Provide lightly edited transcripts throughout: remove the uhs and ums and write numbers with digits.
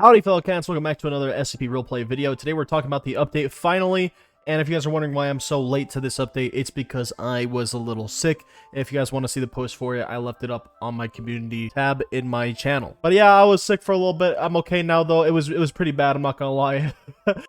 Howdy fellow cats, welcome back to another SCP roleplay video. Today we're talking about the update finally, and if you guys are wondering why I'm so late to this update, it's because I was a little sick. If you guys want to see the post for it, I left it up on my community tab in my channel. But yeah, I was sick for a little bit. I'm okay now though. It was pretty bad, I'm not gonna lie.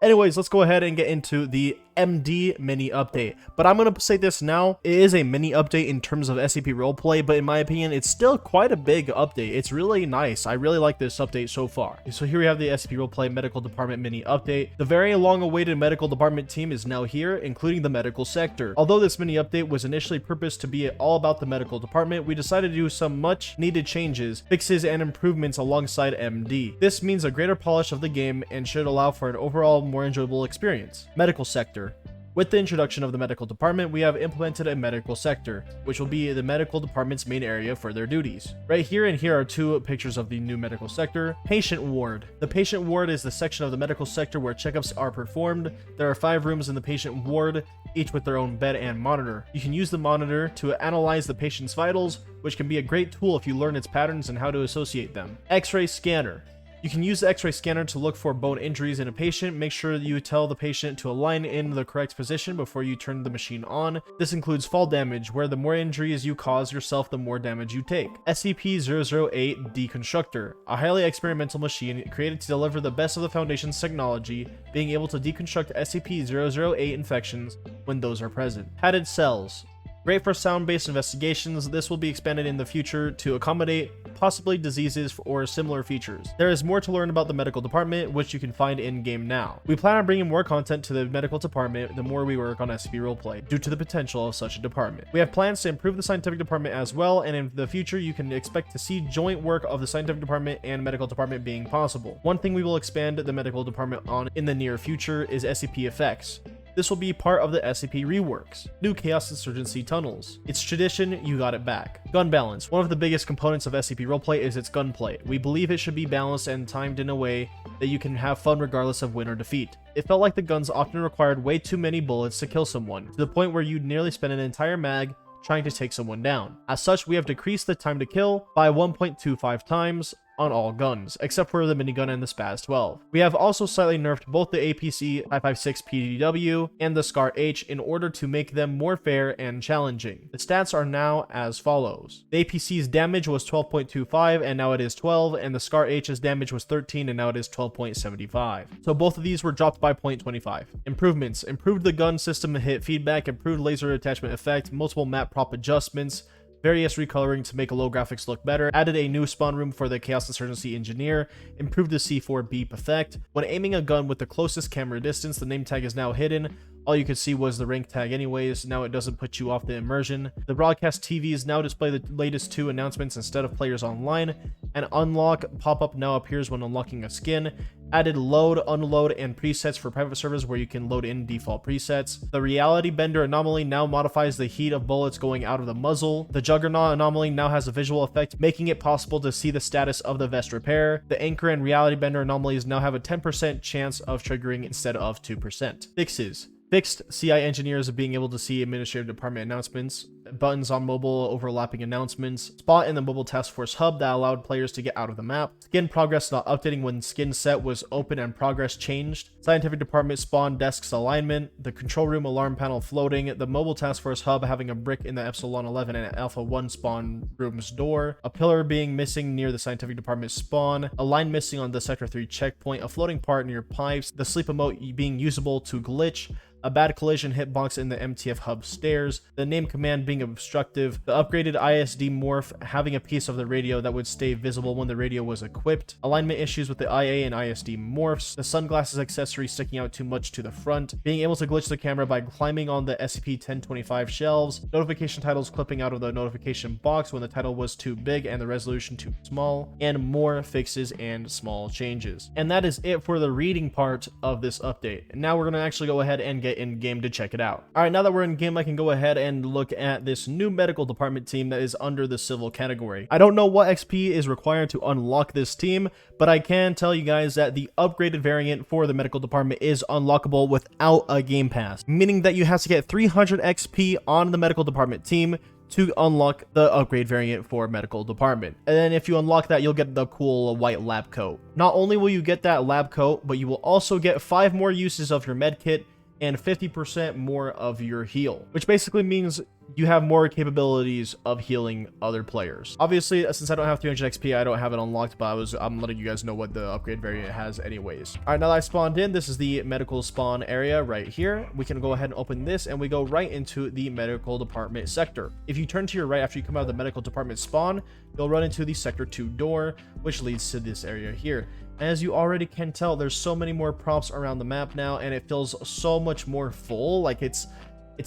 Anyways, let's go ahead and get into the MD mini update. But I'm gonna say this now, it is a mini update in terms of SCP roleplay, but in my opinion, it's still quite a big update. It's really nice. I really like this update so far. So here we have the SCP roleplay medical department mini update. The very long awaited medical department team is now here, including the medical sector. Although this mini update was initially purposed to be all about the medical department, we decided to do some much needed changes, fixes, and improvements alongside MD. This means a greater polish of the game and should allow for an overall more enjoyable experience. Medical sector. With the introduction of the medical department, we have implemented a medical sector, which will be the medical department's main area for their duties. Right here and here are two pictures of the new medical sector. Patient ward. The patient ward is the section of the medical sector where checkups are performed. There are 5 rooms in the patient ward, each with their own bed and monitor. You can use the monitor to analyze the patient's vitals, which can be a great tool if you learn its patterns and how to associate them. X-ray scanner. You can use the X-ray scanner to look for bone injuries in a patient. Make sure you tell the patient to align in the correct position before you turn the machine on. This includes fall damage, where the more injuries you cause yourself, the more damage you take. SCP-008 Deconstructor, a highly experimental machine created to deliver the best of the Foundation's technology, being able to deconstruct SCP-008 infections when those are present. Padded cells. Great for sound-based investigations. This will be expanded in the future to accommodate possibly diseases or similar features. There is more to learn about the medical department, which you can find in-game now. We plan on bringing more content to the medical department the more we work on SCP roleplay, due to the potential of such a department. We have plans to improve the scientific department as well, and in the future you can expect to see joint work of the scientific department and medical department being possible. One thing we will expand the medical department on in the near future is SCP effects. This will be part of the SCP reworks. New Chaos Insurgency tunnels. It's tradition, you got it back. Gun balance. One of the biggest components of SCP roleplay is its gunplay. We believe it should be balanced and timed in a way that you can have fun regardless of win or defeat. It felt like the guns often required way too many bullets to kill someone, to the point where you'd nearly spend an entire mag trying to take someone down. As such, we have decreased the time to kill by 1.25 times on all guns, except for the minigun and the SPAS 12. We have also slightly nerfed both the APC 556 PDW and the SCAR H in order to make them more fair and challenging. The stats are now as follows. The APC's damage was 12.25 and now it is 12, and the SCAR H's damage was 13 and now it is 12.75. So both of these were dropped by 0.25. Improvements. Improved the gun system hit feedback, improved laser attachment effect, multiple map prop adjustments, various recoloring to make low graphics look better, added a new spawn room for the Chaos Insurgency engineer, improved the C4 beep effect. When aiming a gun with the closest camera distance, the name tag is now hidden. All you could see was the rank tag anyways, now it doesn't put you off the immersion. The broadcast TVs now display the latest 2 announcements instead of players online. An unlock pop-up now appears when unlocking a skin. Added load, unload, and presets for private servers where you can load in default presets. The reality bender anomaly now modifies the heat of bullets going out of the muzzle. The juggernaut anomaly now has a visual effect, making it possible to see the status of the vest repair. The anchor and reality bender anomalies now have a 10% chance of triggering instead of 2%. Fixes. Fixed CI engineers being able to see administrative department announcements, buttons on mobile overlapping announcements, spot in the mobile task force hub that allowed players to get out of the map, skin progress not updating when skin set was open and progress changed, scientific department spawn desks alignment, the control room alarm panel floating, the mobile task force hub having a brick in the Epsilon 11 and Alpha 1 spawn room's door, a pillar being missing near the scientific department spawn, a line missing on the Sector 3 checkpoint, a floating part near pipes, the sleep emote being usable to glitch, a bad collision hitbox in the MTF hub stairs, the name command being obstructive, the upgraded ISD morph having a piece of the radio that would stay visible when the radio was equipped, alignment issues with the IA and ISD morphs, the sunglasses accessory sticking out too much to the front, being able to glitch the camera by climbing on the SCP-1025 shelves, notification titles clipping out of the notification box when the title was too big and the resolution too small, and more fixes and small changes. And that is it for the reading part of this update. Now we're going to actually go ahead and get in game to check it out. All right, now that we're in game, I can go ahead and look at this new medical department team that is under the civil category. I don't know what XP is required to unlock this team, but I can tell you guys that the upgraded variant for the medical department is unlockable without a game pass, meaning that you have to get 300 XP on the medical department team to unlock the upgrade variant for medical department. And then if you unlock that, you'll get the cool white lab coat. Not only will you get that lab coat, but you will also get 5 more uses of your med kit and 50% more of your heal, which basically means you have more capabilities of healing other players. Obviously, since I don't have 300 XP, I don't have it unlocked, but I'm letting you guys know what the upgrade variant has anyways. All right, now that I spawned in, this is the medical spawn area right here. We can go ahead and open this, and we go right into the medical department sector. If you turn to your right after you come out of the medical department spawn, you'll run into the sector 2 door, which leads to this area here. As you already can tell, there's so many more props around the map now, and it feels so much more full. Like it's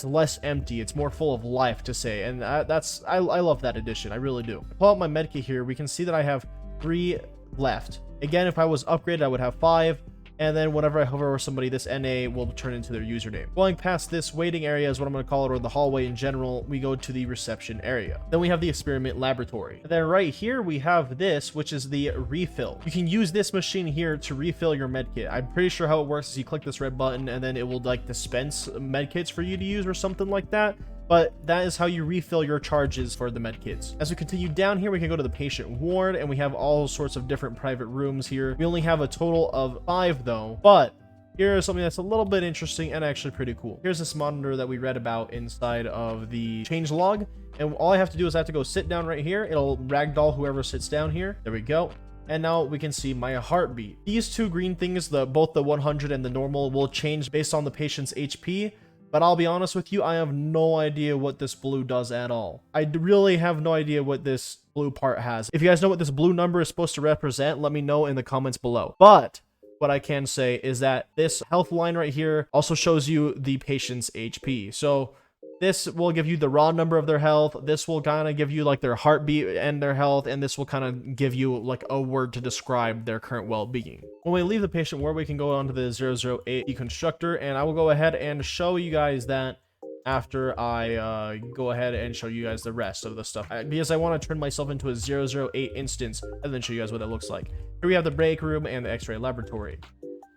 less empty, it's more full of life to say, and I love that addition. I really do. Pull out my medkit here. We can see that I have 3 left. Again, if I was upgraded, I would have 5. And then whenever I hover over somebody, this NA will turn into their username. Going past this waiting area is what I'm going to call it, or the hallway in general, we go to the reception area. Then we have the experiment laboratory. And then right here, we have this, which is the refill. You can use this machine here to refill your medkit. I'm pretty sure how it works is you click this red button and then it will like dispense medkits for you to use or something like that. But that is how you refill your charges for the medkits. As we continue down here, we can go to the patient ward, and we have all sorts of different private rooms here. We only have a total of 5 though, but here's something that's a little bit interesting and actually pretty cool. Here's this monitor that we read about inside of the change log, and all I have to do is I have to go sit down right here. It'll ragdoll whoever sits down here. There we go. And now we can see my heartbeat. These 2 green things, both the 100 and the normal, will change based on the patient's HP. But I'll be honest with you, I have no idea what this blue does at all. I really have no idea what this blue part has. If you guys know what this blue number is supposed to represent, let me know in the comments below. But what I can say is that this health line right here also shows you the patient's HP. So this will give you the raw number of their health. This will kind of give you like their heartbeat and their health. And this will kind of give you like a word to describe their current well-being. When we leave the patient ward, we can go on to the 008 deconstructor. And I will go ahead and show you guys that after I go ahead and show you guys the rest of the stuff. Because I want to turn myself into a 008 instance and then show you guys what that looks like. Here we have the break room and the x-ray laboratory.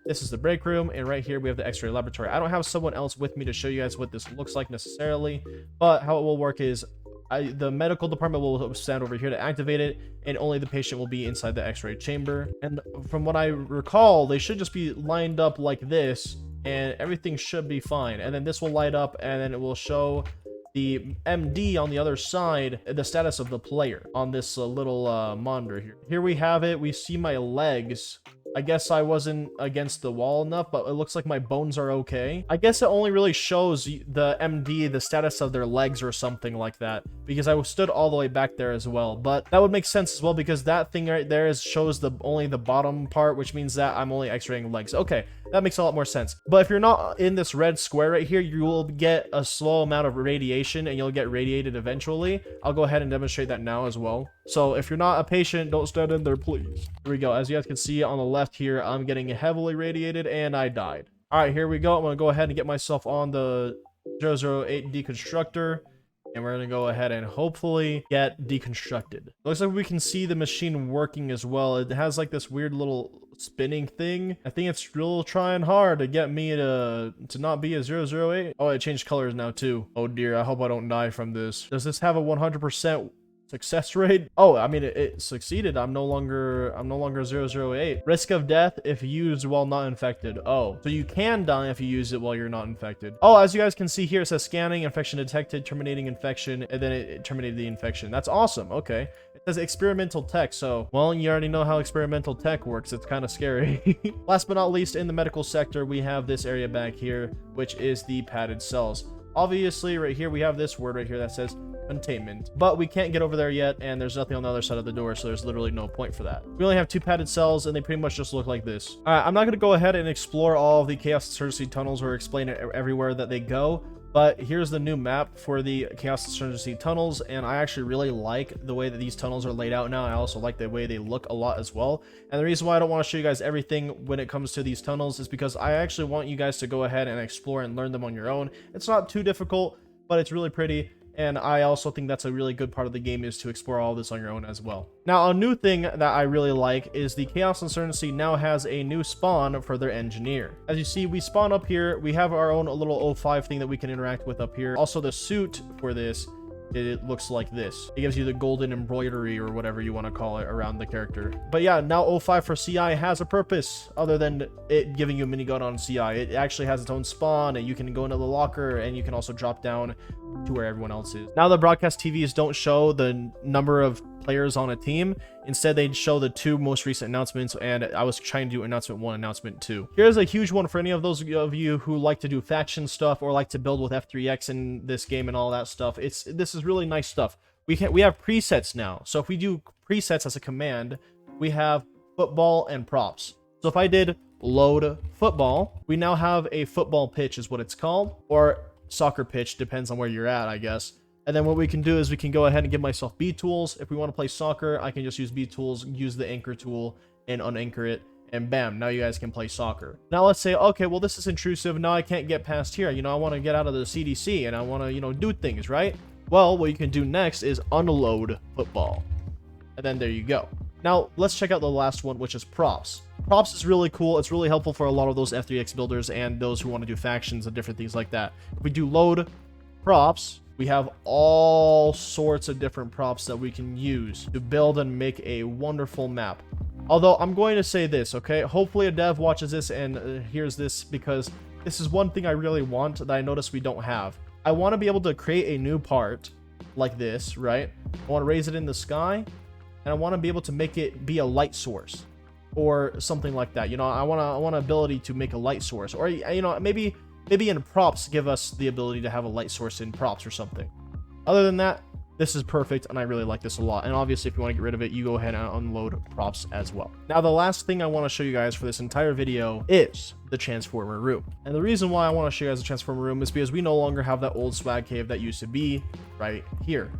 This is the break room, and right here we have the x-ray laboratory. I don't have someone else with me to show you guys what this looks like necessarily, but how it will work is the medical department will stand over here to activate it, and only the patient will be inside the x-ray chamber. And from what I recall, they should just be lined up like this, and everything should be fine. And then this will light up, and then it will show the MD on the other side, the status of the player on this little monitor here. Here we have it. We see my legs. I guess I wasn't against the wall enough, but it looks like my bones are okay. I guess it only really shows the MD, the status of their legs or something like that, because I stood all the way back there as well. But that would make sense as well, because that thing right there shows only the bottom part, which means that I'm only x-raying legs. Okay, that makes a lot more sense. But if you're not in this red square right here, you will get a slow amount of radiation, and you'll get radiated eventually. I'll go ahead and demonstrate that now as well. So if you're not a patient, don't stand in there, please. Here we go. As you guys can see on the left here, I'm getting heavily radiated and I died. All right, here we go. I'm going to go ahead and get myself on the 008 deconstructor, and we're going to go ahead and hopefully get deconstructed. Looks like we can see the machine working as well. It has like this weird little spinning thing. I think it's real trying hard to get me to not be a 008. Oh, it changed colors now too. Oh dear, I hope I don't die from this. Does this have a 100% success rate? Oh, I mean, it succeeded. I'm no longer 008. Risk of death if used while not infected. Oh, so you can die if you use it while you're not infected. Oh, as you guys can see here, it says scanning, infection detected, terminating infection, and then it terminated the infection. That's awesome. Okay. It says experimental tech, so, well, you already know how experimental tech works. It's kind of scary. Last but not least, in the medical sector, we have this area back here, which is the padded cells. Obviously, right here, we have this word right here that says containment, but we can't get over there yet, and there's nothing on the other side of the door, so there's literally no point for that. We only have 2 padded cells, and they pretty much just look like this. All right, I'm not going to go ahead and explore all of the Chaos Insurgency tunnels or explain it everywhere that they go, but here's the new map for the Chaos Insurgency tunnels, and I actually really like the way that these tunnels are laid out now. I also like the way they look a lot as well, and the reason why I don't want to show you guys everything when it comes to these tunnels is because I actually want you guys to go ahead and explore and learn them on your own. It's not too difficult, but it's really pretty. And I also think that's a really good part of the game, is to explore all this on your own as well. Now, a new thing that I really like is the Chaos Insurgency now has a new spawn for their engineer. As you see, we spawn up here. We have our own little O5 thing that we can interact with up here. Also, the suit for this it looks like this. It gives you the golden embroidery or whatever you want to call it around the character. But yeah, now O5 for CI has a purpose other than it giving you a minigun on CI. It actually has its own spawn, and you can go into the locker, and you can also drop down to where everyone else is. Now the broadcast TVs don't show the number of players on a team. Instead, they show the 2 most recent announcements, and I was trying to do announcement 1, announcement 2. Here's a huge one for any of those of you who like to do faction stuff or like to build with F3X in this game and all that stuff. This is really nice stuff. We have presets now. So if we do presets as a command, we have football and props. So if I did load football, we now have a football pitch is what it's called, or soccer pitch, depends on where you're at, I guess. And then what we can do is we can go ahead and give myself B tools. If we want to play soccer, I can just use B tools, use the anchor tool, and unanchor it, and bam, now you guys can play soccer. Now let's say, okay, well, this is intrusive. Now I can't get past here. You know, I want to get out of the CDC, and I want to, you know, do things, right? Well, what you can do next is unload football. And then there you go. Now, let's check out the last one, which is props. Props is really cool. It's really helpful for a lot of those F3X builders and those who want to do factions and different things like that. If we do load props, we have all sorts of different props that we can use to build and make a wonderful map. Although I'm going to say this, okay? Hopefully a dev watches this and hears this, because this is one thing I really want that I notice we don't have. I want to be able to create a new part like this, right? I want to raise it in the sky, and I want to be able to make it be a light source or something like that. You know, I want ability to make a light source, or, you know, maybe in props give us the ability to have a light source in props or something. Other than that, this is perfect, and I really like this a lot. And obviously, if you want to get rid of it, you go ahead and unload props as well. Now, the last thing I want to show you guys for this entire video is the transformer room. And the reason why I want to show you guys the transformer room is because we no longer have that old swag cave that used to be right here.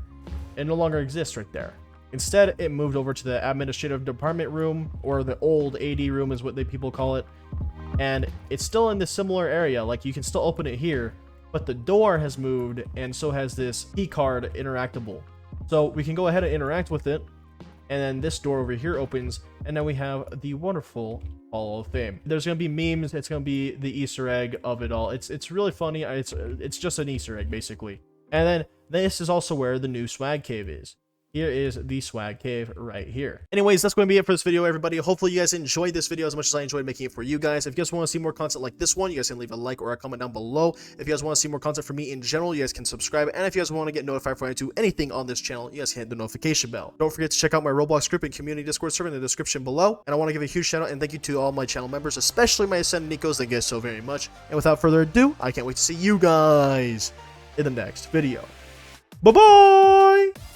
It no longer exists right there. Instead, it moved over to the administrative department room, or the old AD room is what people call it. And it's still in this similar area. Like, you can still open it here, but the door has moved, and so has this key card interactable. So we can go ahead and interact with it, and then this door over here opens, and then we have the wonderful Hall of Fame. There's gonna be memes. It's gonna be the Easter egg of it all. It's really funny. It's just an Easter egg basically. And then this is also where the new swag cave is. Here is the swag cave right here. Anyways, that's going to be it for this video, everybody. Hopefully you guys enjoyed this video as much as I enjoyed making it for you guys. If you guys want to see more content like this one, you guys can leave a like or a comment down below. If you guys want to see more content from me in general, you guys can subscribe. And if you guys want to get notified when I do anything on this channel, you guys can hit the notification bell. Don't forget to check out my Roblox group and community Discord server in the description below. And I want to give a huge shout out and thank you to all my channel members, especially my Ascended Nikos. Thank you guys so very much. And without further ado, I can't wait to see you guys in the next video. Bye-bye!